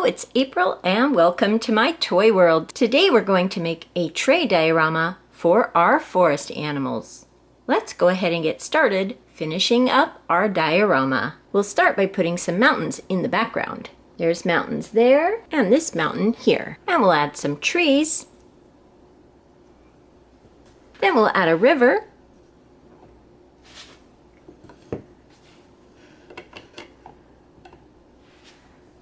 Hello, it's April and welcome to my toy world. Today we're going to make a tray diorama for our forest animals. Let's go ahead and get started finishing up our diorama. We'll start by putting some mountains in the background. There's mountains there and this mountain here. And we'll add some trees. Then we'll add a river.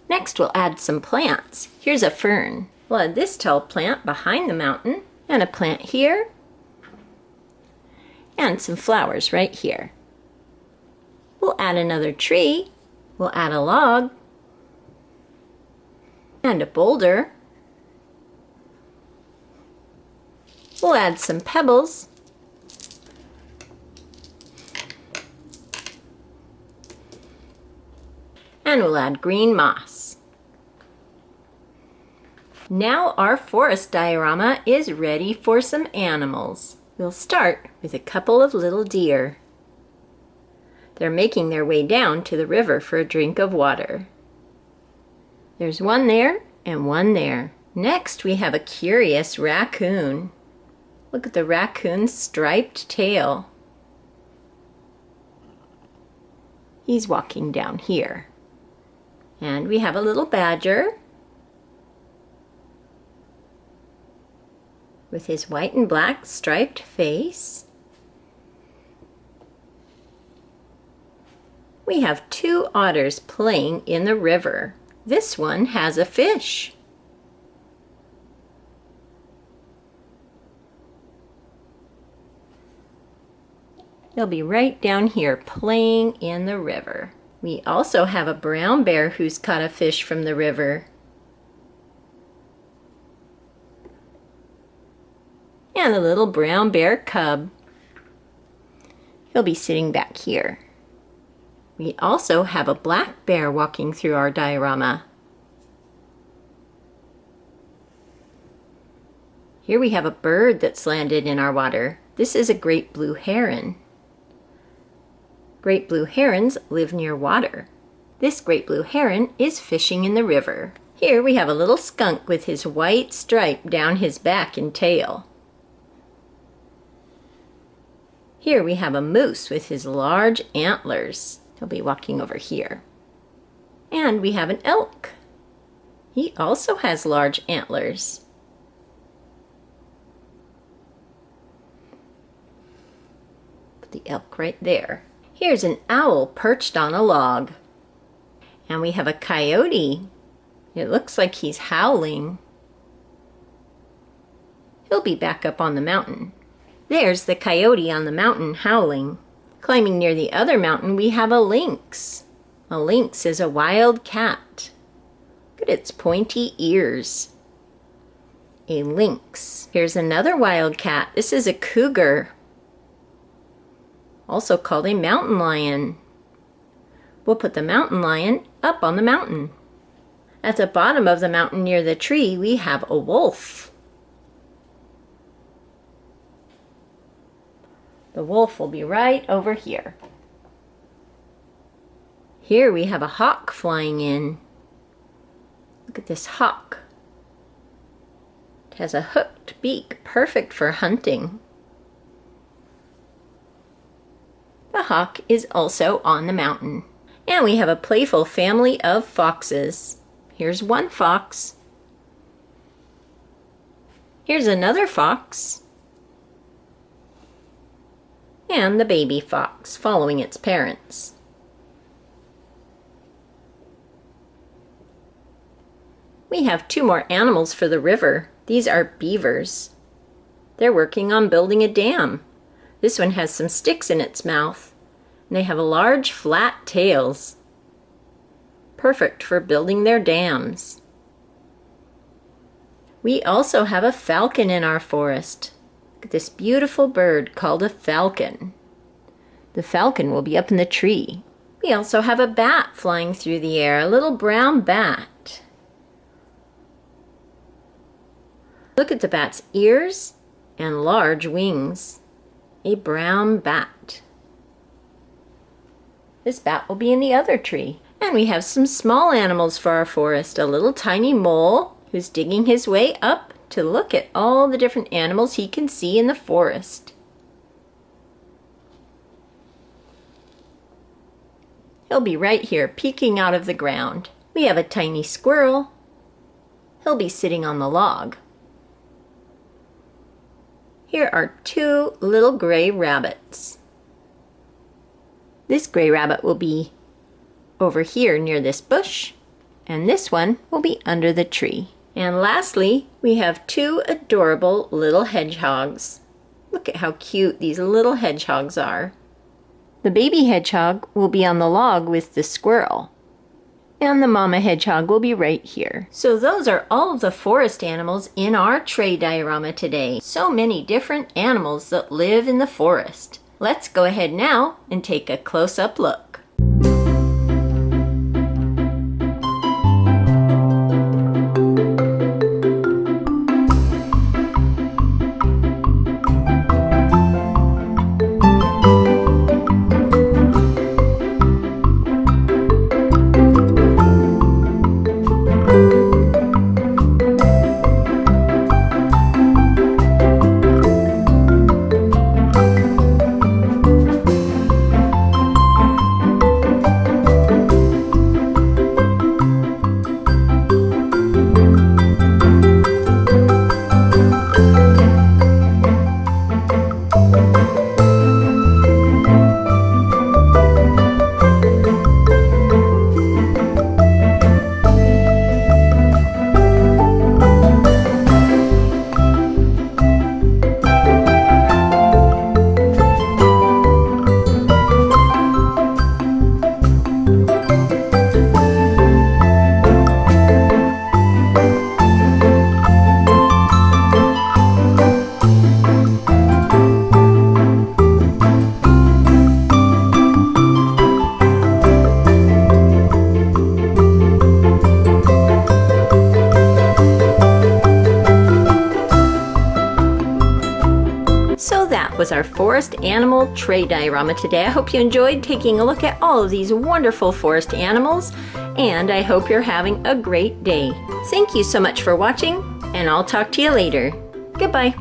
Next we'll add some plants. Here's a fern. We'll add this tall plant behind the mountain and a plant here and some flowers right here. We'll add another tree. We'll add a log and a boulder. We'll add some pebbles. And we'll add green moss. Now our forest diorama is ready for some animals. We'll start with a couple of little deer. They're making their way down to the river for a drink of water. There's one there and one there. Next we have a curious raccoon. Look at the raccoon's striped tail. He's walking down here. And we have a little badger with his white and black striped face. We have two otters playing in the river. This one has a fish. They'll be right down here playing in the river. We also have a brown bear who's caught a fish from the river. And a little brown bear cub. He'll be sitting back here. We also have a black bear walking through our diorama. Here we have a bird that's landed in our water. This is a great blue heron. Great blue herons live near water. This great blue heron is fishing in the river. Here we have a little skunk with his white stripe down his back and tail. Here we have a moose with his large antlers. He'll be walking over here. And we have an elk. He also has large antlers. Put the elk right there. Here's an owl perched on a log. And we have a coyote. It looks like he's howling. He'll be back up on the mountain. There's the coyote on the mountain howling. Climbing near the other mountain we have a lynx. A lynx is a wild cat. Look at its pointy ears. A lynx. Here's another wild cat. This is a cougar. Also called a mountain lion. We'll put the mountain lion up on the mountain. At the bottom of the mountain near the tree we have a wolf. The wolf will be right over here. Here we have a hawk flying in. Look at this hawk. It has a hooked beak, perfect for hunting. The hawk is also on the mountain. And we have a playful family of foxes. Here's one fox. Here's another fox. And the baby fox following its parents. We have two more animals for the river. These are beavers. They're working on building a dam. This one has some sticks in its mouth, and they have large flat tails. Perfect for building their dams. We also have a falcon in our forest. Look at this beautiful bird called a falcon. The falcon will be up in the tree. We also have a bat flying through the air, a little brown bat. Look at the bat's ears and large wings. A brown bat. This bat will be in the other tree. And we have some small animals for our forest. A little tiny mole who's digging his way up to look at all the different animals he can see in the forest. He'll be right here peeking out of the ground. We have a tiny squirrel. He'll be sitting on the log. Here are two little gray rabbits. This gray rabbit will be over here near this bush, and this one will be under the tree. And lastly, we have two adorable little hedgehogs. Look at how cute these little hedgehogs are. The baby hedgehog will be on the log with the squirrel, and the mama hedgehog will be right here. So those are all of the forest animals in our tray diorama today. So many different animals that live in the forest. Let's go ahead now and take a close-up look. So that was our forest animal tray diorama today. I hope you enjoyed taking a look at all of these wonderful forest animals, and I hope you're having a great day. Thank you so much for watching, and I'll talk to you later. Goodbye.